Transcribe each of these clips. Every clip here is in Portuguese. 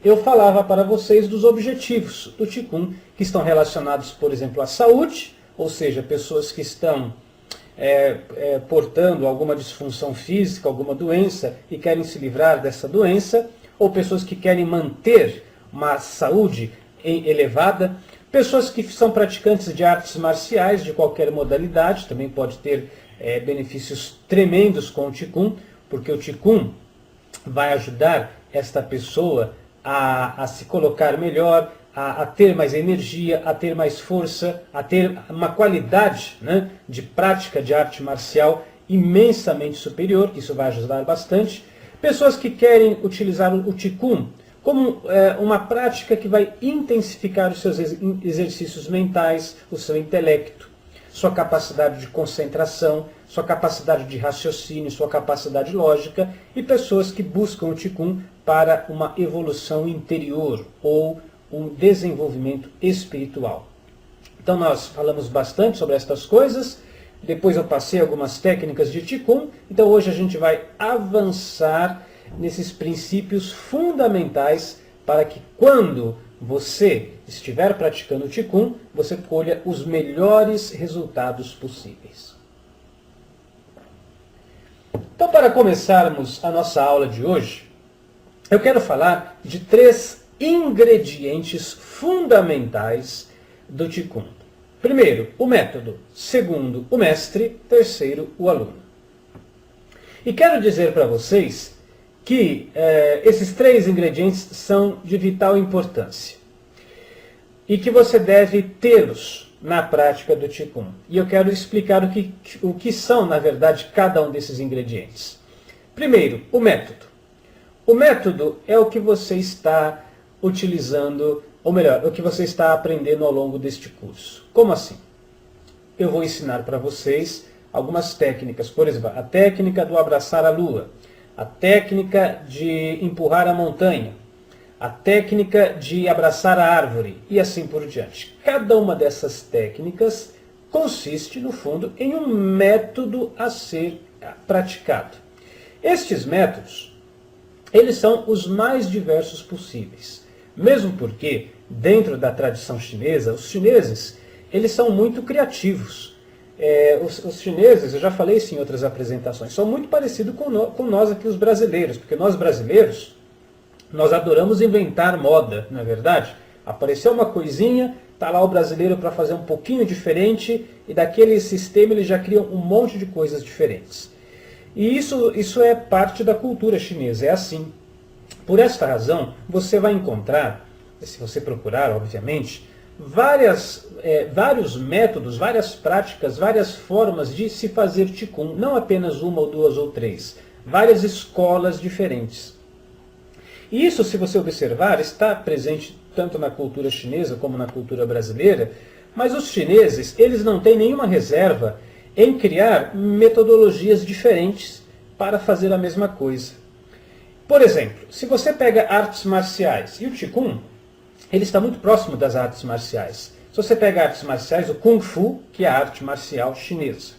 eu falava para vocês dos objetivos do Qigong, que estão relacionados, por exemplo, à saúde, ou seja, pessoas que estão portando alguma disfunção física, alguma doença e querem se livrar dessa doença, ou pessoas que querem manter uma saúde elevada, pessoas que são praticantes de artes marciais de qualquer modalidade, também pode ter benefícios tremendos com o Qigong, porque o Qigong vai ajudar esta pessoa a se colocar melhor, a ter mais energia, a ter mais força, a ter uma qualidade, né, de prática de arte marcial imensamente superior, isso vai ajudar bastante. Pessoas que querem utilizar o Qigong como uma prática que vai intensificar os seus exercícios mentais, o seu intelecto, sua capacidade de concentração, sua capacidade de raciocínio, sua capacidade lógica, e pessoas que buscam o Qigong para uma evolução interior ou um desenvolvimento espiritual. Então nós falamos bastante sobre estas coisas, depois eu passei algumas técnicas de Qigong, então hoje a gente vai avançar nesses princípios fundamentais para que quando você estiver praticando o Qigong, você colha os melhores resultados possíveis. Então, para começarmos a nossa aula de hoje, eu quero falar de 3 ingredientes fundamentais do Qigong. Primeiro, o método. Segundo, o mestre. Terceiro, o aluno. E quero dizer para vocês que esses 3 ingredientes são de vital importância e que você deve tê-los na prática do Qigong. E eu quero explicar o que são, na verdade, cada um desses ingredientes. Primeiro, o método. O método é o que você está utilizando, ou melhor, o que você está aprendendo ao longo deste curso. Como assim? Eu vou ensinar para vocês algumas técnicas, por exemplo, a técnica do abraçar a lua, a técnica de empurrar a montanha, a técnica de abraçar a árvore e assim por diante. Cada uma dessas técnicas consiste, no fundo, em um método a ser praticado. Estes métodos, eles são os mais diversos possíveis. Mesmo porque, dentro da tradição chinesa, os chineses, eles são muito criativos. Os chineses, eu já falei isso em outras apresentações, são muito parecidos com nós aqui, os brasileiros, porque nós brasileiros, nós adoramos inventar moda, não é verdade? Apareceu uma coisinha, está lá o brasileiro para fazer um pouquinho diferente, e daquele sistema ele já cria um monte de coisas diferentes. E isso é parte da cultura chinesa, é assim. Por esta razão, você vai encontrar, se você procurar, obviamente, vários métodos, várias práticas, várias formas de se fazer Qigong, não apenas uma ou duas ou 3, várias escolas diferentes. E isso, se você observar, está presente tanto na cultura chinesa como na cultura brasileira, mas os chineses, eles não têm nenhuma reserva em criar metodologias diferentes para fazer a mesma coisa. Por exemplo, se você pega artes marciais, e o Qigong, ele está muito próximo das artes marciais. Se você pega artes marciais, o Kung Fu, que é a arte marcial chinesa.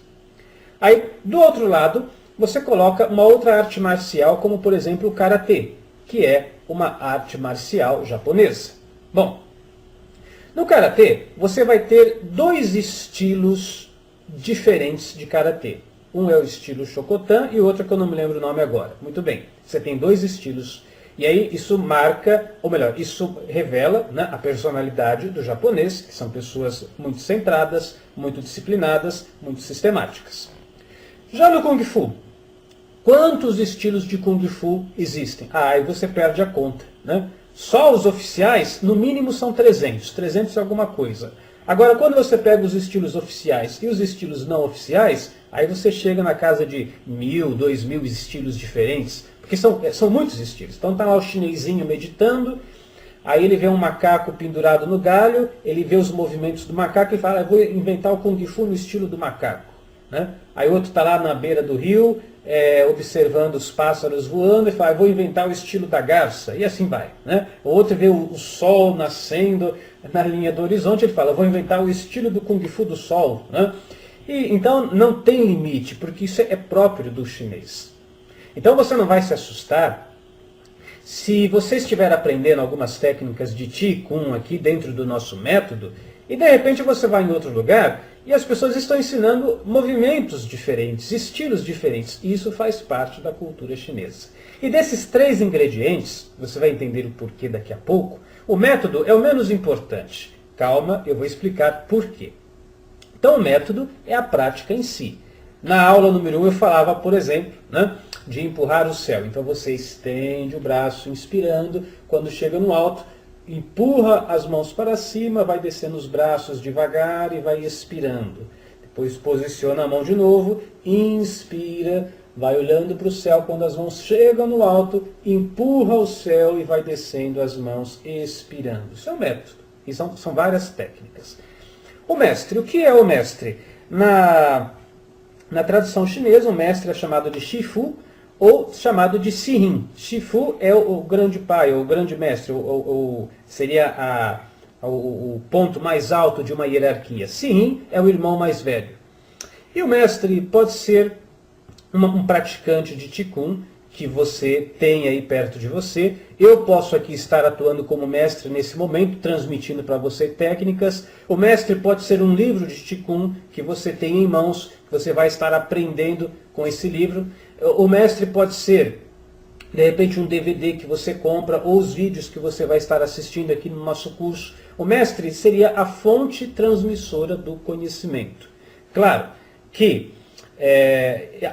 Aí, do outro lado, você coloca uma outra arte marcial, como por exemplo o Karatê, que é uma arte marcial japonesa. Bom, no Karatê, você vai ter 2 estilos diferentes de Karatê. Um é o estilo Shokotan e o outro que eu não me lembro o nome agora. Muito bem, você tem 2 estilos. E aí isso marca, ou melhor, isso revela, né, a personalidade do japonês, que são pessoas muito centradas, muito disciplinadas, muito sistemáticas. Já no Kung Fu, quantos estilos de Kung Fu existem? Aí você perde a conta, né? Só os oficiais, no mínimo, são 300 e alguma coisa. Agora, quando você pega os estilos oficiais e os estilos não oficiais, aí você chega na casa de 1.000, 2.000 estilos diferentes, porque são muitos estilos. Então está lá o chinesinho meditando, aí ele vê um macaco pendurado no galho, ele vê os movimentos do macaco e fala, eu vou inventar o Kung Fu no estilo do macaco. Né? Aí outro está lá na beira do rio, observando os pássaros voando e fala, eu vou inventar o estilo da garça, e assim vai. Né? O outro vê o sol nascendo na linha do horizonte, ele fala, eu vou inventar o estilo do Kung Fu do sol. Né? E, então não tem limite, porque isso é próprio do chinês. Então você não vai se assustar Se você estiver aprendendo algumas técnicas de Qigong aqui dentro do nosso método, e de repente você vai em outro lugar e as pessoas estão ensinando movimentos diferentes, estilos diferentes, e isso faz parte da cultura chinesa. E desses 3 ingredientes, você vai entender o porquê daqui a pouco, o método é o menos importante. Calma, eu vou explicar por quê. Então o método é a prática em si. Na aula número 1 eu falava, por exemplo, de empurrar o céu. Então você estende o braço inspirando, quando chega no alto, empurra as mãos para cima, vai descendo os braços devagar e vai expirando. Depois posiciona a mão de novo, inspira, vai olhando para o céu, quando as mãos chegam no alto, empurra o céu e vai descendo as mãos expirando. Isso é o método. E são várias técnicas. O mestre, o que é o mestre? Na tradição chinesa, o mestre é chamado de Shifu ou chamado de Sihin. Shifu é o grande pai, o grande mestre, seria o ponto mais alto de uma hierarquia. Sihin é o irmão mais velho. E o mestre pode ser um praticante de Qigong que você tem aí perto de você. Eu posso aqui estar atuando como mestre nesse momento, transmitindo para você técnicas. O mestre pode ser um livro de Qigong que você tem em mãos, que você vai estar aprendendo com esse livro. O mestre pode ser, de repente, um DVD que você compra, ou os vídeos que você vai estar assistindo aqui no nosso curso. O mestre seria a fonte transmissora do conhecimento. Claro que,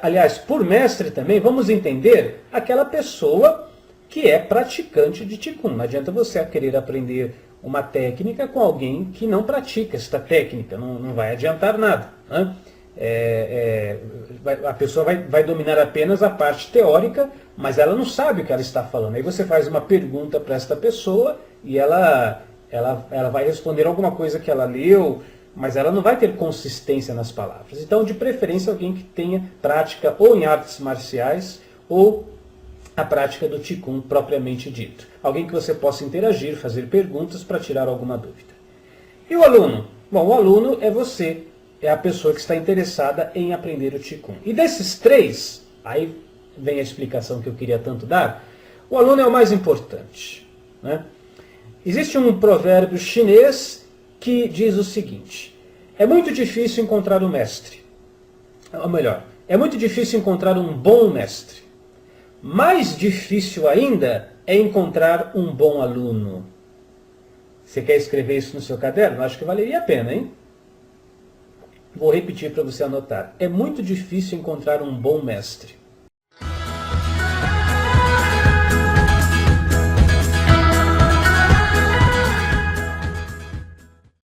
aliás, por mestre também, vamos entender aquela pessoa que é praticante de Qigong. Não adianta você querer aprender uma técnica com alguém que não pratica esta técnica, não vai adiantar nada, né? A pessoa vai dominar apenas a parte teórica, mas ela não sabe o que ela está falando. Aí você faz uma pergunta para esta pessoa e ela vai responder alguma coisa que ela leu, mas ela não vai ter consistência nas palavras. Então, de preferência, alguém que tenha prática ou em artes marciais ou a prática do Qigong propriamente dito. Alguém que você possa interagir, fazer perguntas para tirar alguma dúvida. E o aluno? Bom, o aluno é você, é a pessoa que está interessada em aprender o Qigong. E desses 3, aí vem a explicação que eu queria tanto dar, o aluno é o mais importante, né? Existe um provérbio chinês que diz o seguinte: é muito difícil encontrar um mestre. Ou melhor, é muito difícil encontrar um bom mestre. Mais difícil ainda é encontrar um bom aluno. Você quer escrever isso no seu caderno? Acho que valeria a pena, hein? Vou repetir para você anotar. É muito difícil encontrar um bom mestre.